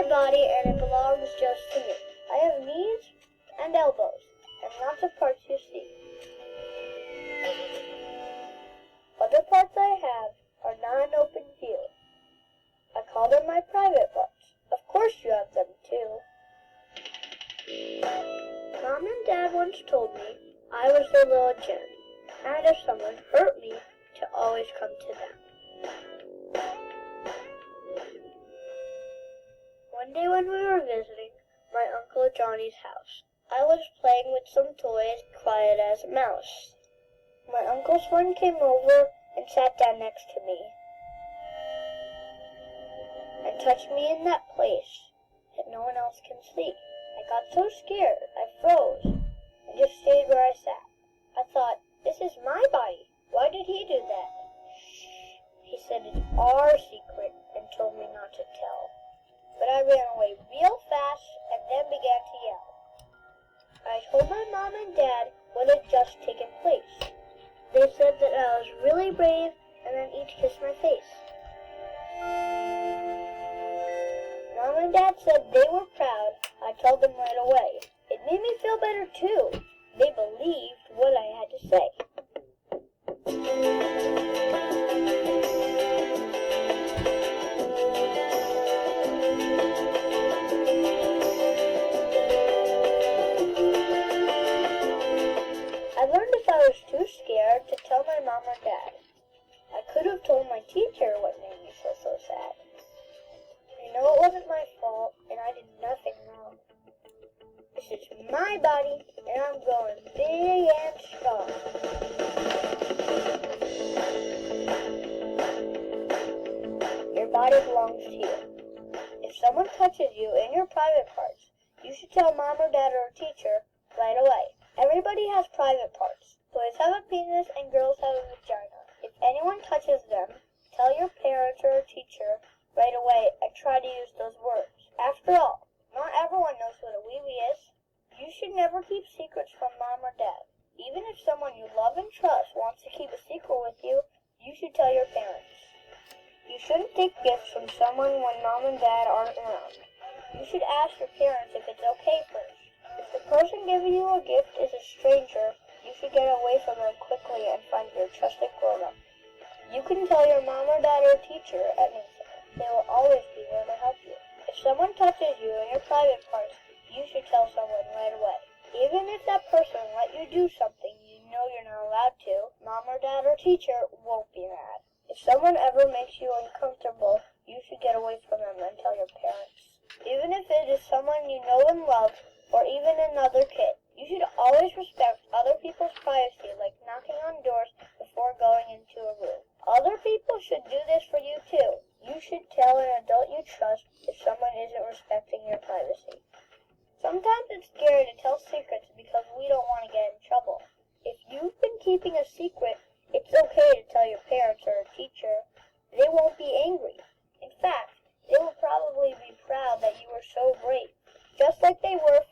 my body and it belongs just to me. I have knees and elbows and lots of parts you see. Other parts I have are not in open view. I call them my private parts. Of course you have them too. Mom and Dad once told me I was their little gem, and if someone hurt me, to always come to them. One day when we were visiting my Uncle Johnny's house, I was playing with some toys, quiet as a mouse. My uncle's friend came over and sat down next to me and touched me in that place that no one else can see. I got so scared, I froze and just stayed where I sat. I thought, this is my body. Why did he do that? He said it's our secret and told me not to tell. But I ran away real fast and then began to yell. I told my mom and dad what had just taken place. They said that I was really brave and then each kissed my face. Mom and Dad said they were proud. I told them right away. It made me feel better too. They believed what I had to say. I learned if I was too scared to tell my mom or dad. I could have told my teacher what made me feel so sad. I know it wasn't my fault, and I did nothing wrong. This is my body, and I'm growing big and strong. Your body belongs to you. If someone touches you in your private parts, you should tell mom or dad or a teacher right away. Everybody has private parts. Boys have a penis and girls have a vagina. If anyone touches them, tell your parents or a teacher right away and try to use those words. After all, not everyone knows what a wee-wee is. You should never keep secrets from mom or dad. Even if someone you love and trust wants to keep a secret with you, you should tell your parents. You shouldn't take gifts from someone when mom and dad aren't around. You should ask your parents if it's okay first. If the person giving you a gift is a stranger, you should get away from them quickly and find your trusted grown-up. You can tell your mom or dad or teacher anything. They will always be there to help you. If someone touches you in your private parts, you should tell someone right away. Even if that person let you do something you know you're not allowed to, mom or dad or teacher won't be mad. If someone ever makes you uncomfortable, you should get away from them and tell your parents. Even if it is someone you know and love, or even another kid, you should always respect other people's privacy, like knocking on doors before going into a room. Other people should do this for you too. You should tell an adult you trust if someone isn't respecting your privacy. Sometimes it's scary to tell secrets because we don't want to get in trouble. If you've been keeping a secret, it's okay to tell your parents or a teacher. They won't be angry. In fact, they will probably be proud that you were so brave, just like they were